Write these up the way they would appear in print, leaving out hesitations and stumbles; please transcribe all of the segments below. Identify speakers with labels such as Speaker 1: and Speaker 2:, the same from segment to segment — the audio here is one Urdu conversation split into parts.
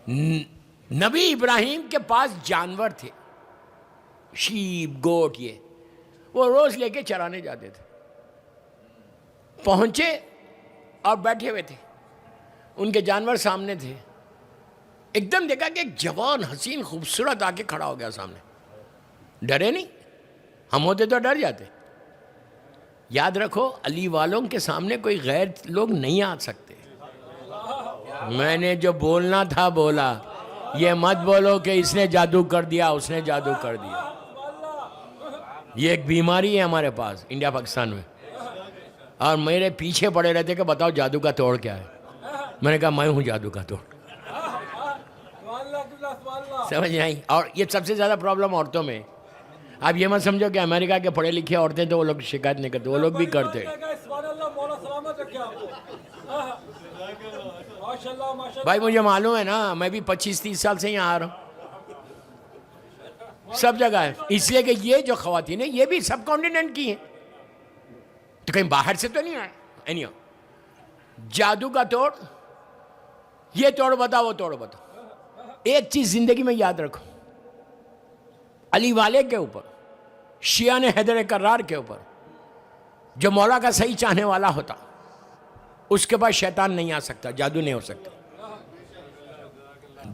Speaker 1: نبی ابراہیم کے پاس جانور تھے، شیپ، گوٹ، یہ وہ روز لے کے چرانے جاتے تھے. پہنچے اور بیٹھے ہوئے تھے، ان کے جانور سامنے تھے. ایک دم دیکھا کہ ایک جوان حسین خوبصورت آ کے کھڑا ہو گیا سامنے. ڈرے نہیں، ہم ہوتے تو ڈر جاتے. یاد رکھو علی والوں کے سامنے کوئی غیر لوگ نہیں آ سکتے. میں نے جو بولنا تھا بولا. یہ مت بولو کہ اس نے جادو کر دیا، اس نے جادو کر دیا. یہ ایک بیماری ہے ہمارے پاس انڈیا پاکستان میں، اور میرے پیچھے پڑے رہتے کہ بتاؤ جادو کا توڑ کیا ہے. میں نے کہا میں ہوں جادو کا توڑ. سمجھ نہیں آئی. اور یہ سب سے زیادہ پرابلم عورتوں میں. آپ یہ مت سمجھو کہ امریکہ کے پڑھے لکھے عورتیں تو وہ لوگ شکایت نہیں کرتے، وہ لوگ بھی کرتے. بھائی مجھے معلوم ہے نا، میں بھی 25-30 سال سے یہاں آ رہا ہوں، سب جگہ ہے. اس لیے کہ یہ جو خواتین ہیں یہ بھی سب کانٹیننٹ کی ہیں، تو کہیں باہر سے تو نہیں آئے. اینیو جادو کا توڑ، یہ توڑ بتاؤ وہ توڑ بتاؤ. ایک چیز زندگی میں یاد رکھو، علی والے کے اوپر، شیعہ نے حیدر کرار کے اوپر، جو مولا کا صحیح چاہنے والا ہوتا اس کے پاس شیطان نہیں آ سکتا، جادو نہیں ہو سکتا.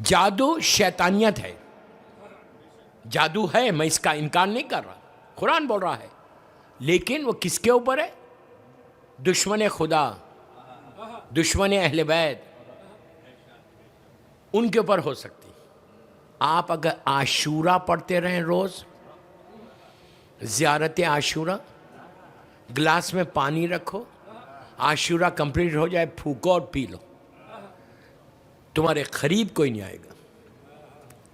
Speaker 1: جادو شیطانیت ہے، جادو ہے، میں اس کا انکار نہیں کر رہا، قرآن بول رہا ہے. لیکن وہ کس کے اوپر ہے؟ دشمن خدا، دشمن اہل بیت، ان کے اوپر ہو سکتی. آپ اگر عاشورہ پڑھتے رہیں روز، زیارت عاشورہ، گلاس میں پانی رکھو، عاشورہ کمپلیٹ ہو جائے پھونکو اور پی لو، تمہارے قریب کوئی نہیں آئے گا،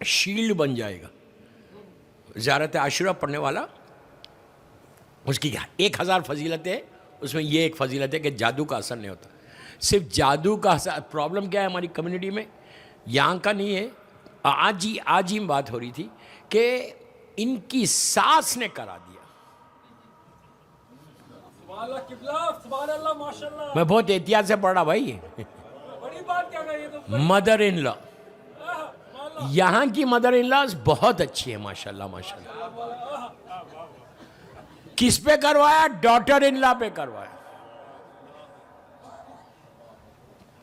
Speaker 1: شیلڈ بن جائے گا. زیارت عاشورہ پڑھنے والا، اس کی 1000 فضیلتیں، اس میں یہ ایک فضیلت ہے کہ جادو کا اثر نہیں ہوتا. صرف جادو کا اثر. پرابلم کیا ہے ہماری کمیونٹی میں، یہاں کا نہیں ہے، آج ہی بات ہو رہی تھی کہ ان کی ساس نے کرا دیا. میں بہت احتیاط سے پڑھ رہا بھائی. مدر ان لا، یہاں کی مدر ان لاز بہت اچھی ہے ماشاءاللہ ماشاءاللہ. کس پہ کروایا؟ ڈاٹر ان لا پہ کروایا.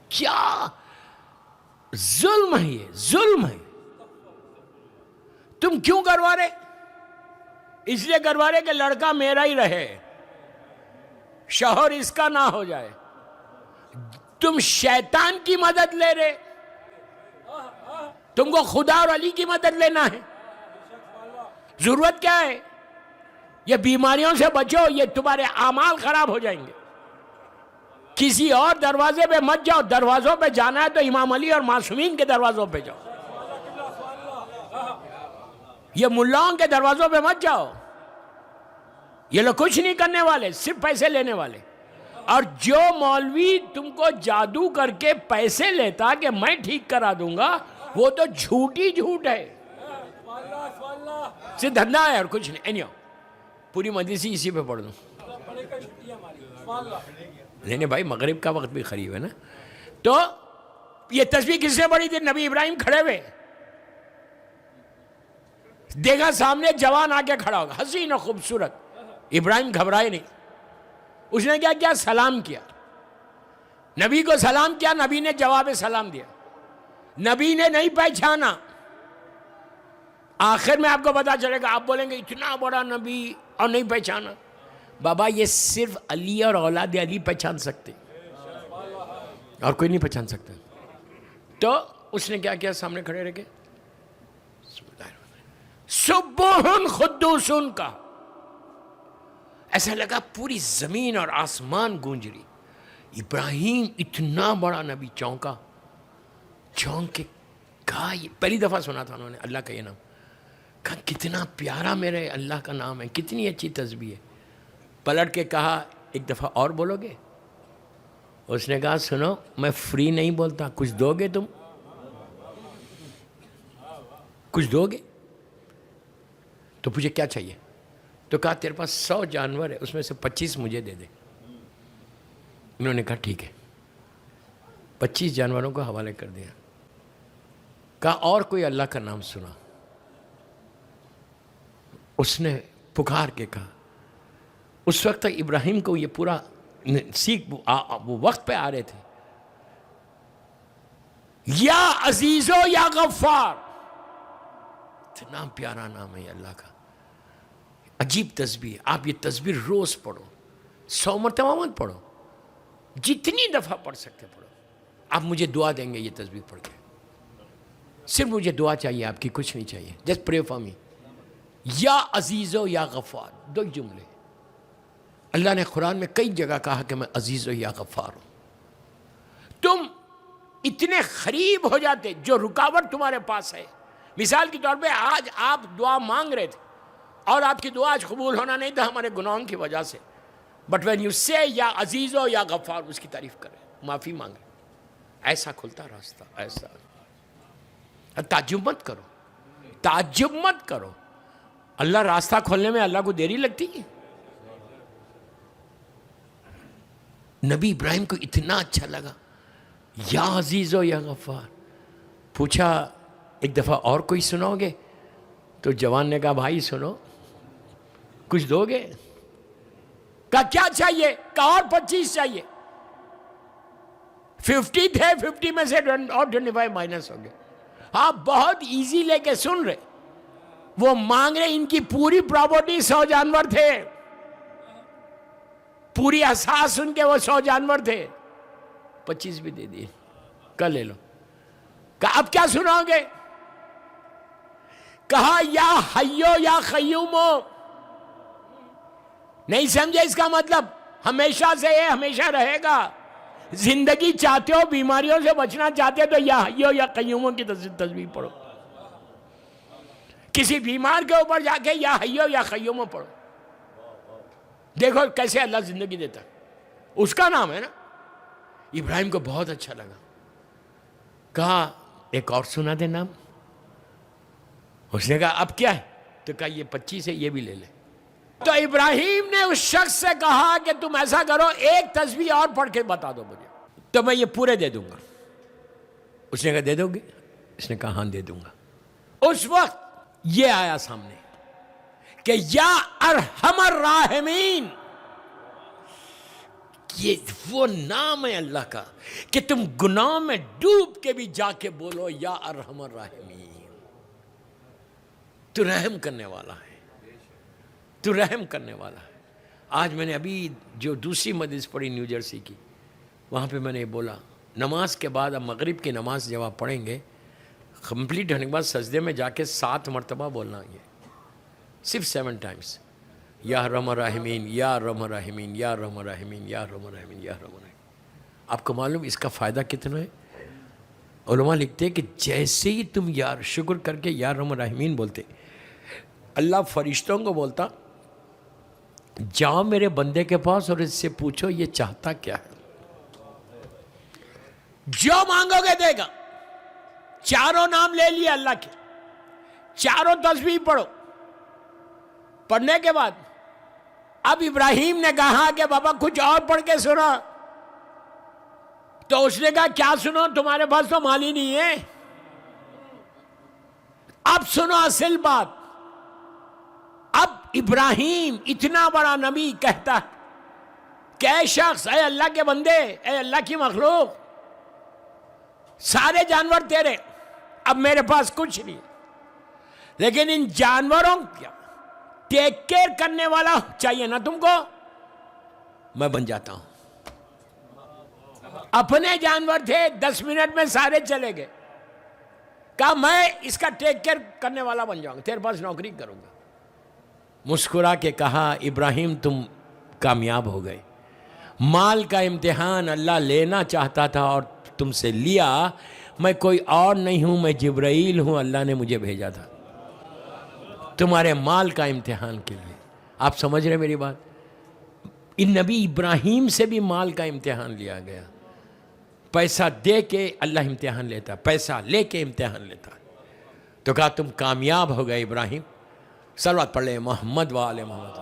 Speaker 1: کیا ظلم ہے، یہ ظلم ہے. تم کیوں کروا رہے؟ اس لیے کروا رہے کہ لڑکا میرا ہی رہے، شوہر اس کا نہ ہو جائے. تم شیطان کی مدد لے رہے، تم کو خدا اور علی کی مدد لینا ہے. ضرورت کیا ہے؟ یہ بیماریوں سے بچو، یہ تمہارے اعمال خراب ہو جائیں گے. کسی اور دروازے پہ مت جاؤ. دروازوں پہ جانا ہے تو امام علی اور معصومین کے دروازوں پہ جاؤ. یہ ملاؤں کے دروازوں پہ مت جاؤ. یہ لوگ کچھ نہیں کرنے والے، صرف پیسے لینے والے. اور جو مولوی تم کو جادو کر کے پیسے لیتا کہ میں ٹھیک کرا دوں گا، وہ تو جھوٹی جھوٹ ہے، صرف دھندا ہے اور کچھ نہیں. اینیو پوری مجلسی اسی پہ پڑھ دوں. نہیں بھائی، مغرب کا وقت بھی قریب ہے نا. تو یہ تسبیح کس نے پڑھی تھی؟ نبی ابراہیم کھڑے ہوئے، دیکھا سامنے جوان آ کے کھڑا ہوگا، حسین اور خوبصورت. ابراہیم گھبرائے نہیں. اس نے کیا کیا؟ سلام کیا. نبی کو سلام کیا، نبی نے جواب سلام دیا. نبی نے نہیں پہچانا. آخر میں آپ کو پتا چلے گا، آپ بولیں گے اتنا بڑا نبی اور نہیں پہچانا. بابا یہ صرف علی اور اولاد علی پہچان سکتے، اور کوئی نہیں پہچان سکتا. تو اس نے کیا کیا؟ سامنے کھڑے رہ کے سبوہن خدوسن کا. ایسا لگا پوری زمین اور آسمان گونج رہی. ابراہیم اتنا بڑا نبی چونکا، چونک کے کہا، یہ پہلی دفعہ سنا تھا انہوں نے اللہ کا یہ نام. کہا کتنا پیارا میرے اللہ کا نام ہے، کتنی اچھی تسبیح ہے. پلٹ کے کہا ایک دفعہ اور بولو گے؟ اس نے کہا سنو، میں فری نہیں بولتا، کچھ دو گے تم؟ کچھ دو گے؟ تو مجھے کیا چاہیے؟ تو کہا تیرے پاس 100 جانور ہے، اس میں سے 25 مجھے دے دے. انہوں نے کہا ٹھیک ہے، 25 جانوروں کو حوالے کر دیا. کہا اور کوئی اللہ کا نام سنا؟ اس نے پکار کے کہا. اس وقت تک ابراہیم کو یہ پورا سیکھ وہ وقت پہ آ رہے تھے. یا عزیزو یا غفار، اتنا پیارا نام ہے اللہ کا، عجیب تسبیح. آپ یہ تسبیح روز پڑھو، 100 مرتبہ مت پڑھو، جتنی دفعہ پڑھ سکتے پڑھو. آپ مجھے دعا دیں گے یہ تسبیح پڑھ کے. صرف مجھے دعا چاہیے آپ کی، کچھ نہیں چاہیے. Just pray for me. یا عزیزو یا غفار، 2 جملے. اللہ نے قرآن میں کئی جگہ کہا کہ میں عزیز و یا غفار ہوں. تم اتنے قریب ہو جاتے، جو رکاوٹ تمہارے پاس ہے، مثال کے طور پہ آج آپ دعا مانگ رہے تھے اور آپ کی دعا آج قبول ہونا نہیں تھا ہمارے گناہوں کی وجہ سے. بٹ وین یو سے یا عزیز و یا غفار، اس کی تعریف کریں، معافی مانگیں، ایسا کھلتا راستہ. ایسا تعجب مت کرو، تعجب مت کرو. اللہ راستہ کھولنے میں اللہ کو دیری لگتی ہے. نبی ابراہیم کو اتنا اچھا لگا، یا عزیز و یا غفار. پوچھا ایک دفعہ اور کوئی سنو گے؟ تو جوان نے کہا بھائی سنو، کچھ دو گے؟ کہا کیا چاہیے؟ کہا اور 25 چاہیے. 50 تھے، 50 میں سے اور 25 مائنس ہو گئے. آپ بہت ایزی لے کے سن رہے. وہ مانگ رہے، ان کی پوری پراپرٹی 100 جانور تھے، پوری اساس ان کے وہ 100 جانور تھے. 25 بھی دے دیے، کل لے لو. کہا اب کیا سناؤ گے؟ کہا یا حیو یا قیومو. نہیں سمجھے اس کا مطلب؟ ہمیشہ سے ہے، ہمیشہ رہے گا. زندگی چاہتے ہو، بیماریوں سے بچنا چاہتے ہو، تو یا حیو یا قیومو کی تسبیح پڑھو. کسی بیمار کے اوپر جا کے یا حیو یا قیومو پڑھو، دیکھو کیسے اللہ زندگی دیتا. اس کا نام ہے نا. ابراہیم کو بہت اچھا لگا. کہا ایک اور سنا دے نام. اس نے کہا اب کیا ہے؟ تو کہا یہ 25 ہے، یہ بھی لے لے. تو ابراہیم نے اس شخص سے کہا کہ تم ایسا کرو، ایک تسبیح اور پڑھ کے بتا دو مجھے، تو میں یہ پورے دے دوں گا. اس نے کہا دے دو گے؟ اس نے کہا ہاں دے دوں گا. اس وقت یہ آیا سامنے کہ یا ارحم الراحمین. یہ وہ نام ہے اللہ کا کہ تم گناہ میں ڈوب کے بھی جا کے بولو یا ارحم الراحمین. تو رحم کرنے والا ہے، تو رحم کرنے والا ہے. آج میں نے ابھی جو دوسری مجلس پڑھی نیو جرسی کی، وہاں پہ میں نے بولا نماز کے بعد، اب مغرب کی نماز جب آپ پڑھیں گے، کمپلیٹ ہونے کے بعد سجدے میں جا کے 7 مرتبہ بولنا. یہ صرف 7 ٹائمز، یا ارحم الراحمین یا ارحم الراحمین یا ارحم الراحمین یا ارحم الراحمین یا ارحم الراحمین. آپ کو معلوم اس کا فائدہ کتنا ہے؟ علماء لکھتے ہیں کہ جیسے ہی تم یار شکر کر کے یا ارحم الراحمین بولتے، اللہ فرشتوں کو بولتا جاؤ میرے بندے کے پاس اور اس سے پوچھو یہ چاہتا کیا ہے، جو مانگو گے دے گا. چاروں نام لے لیے اللہ کے، چاروں تسبیح پڑھو. پڑھنے کے بعد اب ابراہیم نے کہا کہ بابا کچھ اور پڑھ کے سنا. تو اس نے کہا کیا سنو، تمہارے پاس تو مال ہی نہیں ہے. اب سنو اصل بات. اب ابراہیم اتنا بڑا نبی کہتا ہے کہ اے شخص، اے اللہ کے بندے، اے اللہ کی مخلوق، سارے جانور تیرے، اب میرے پاس کچھ نہیں، لیکن ان جانوروں کا ٹیک کیئر کرنے والا چاہیے نا تم کو، میں بن جاتا ہوں. اپنے جانور تھے، 10 منٹ میں سارے چلے گئے. کہا میں اس کا ٹیک کیئر کرنے والا بن جاؤں گا، تیرے پاس نوکری کروں گا. مسکرا کے کہا ابراہیم تم کامیاب ہو گئے. مال کا امتحان اللہ لینا چاہتا تھا اور تم سے لیا. میں کوئی اور نہیں ہوں، میں جبرائیل ہوں، اللہ نے مجھے بھیجا تھا تمہارے مال کا امتحان کے لیے. آپ سمجھ رہے میری بات؟ ان نبی ابراہیم سے بھی مال کا امتحان لیا گیا. پیسہ دے کے اللہ امتحان لیتا، پیسہ لے کے امتحان لیتا. تو کہا تم کامیاب ہو گئے ابراہیم. صلوات پڑھ لیں محمد و آل محمد.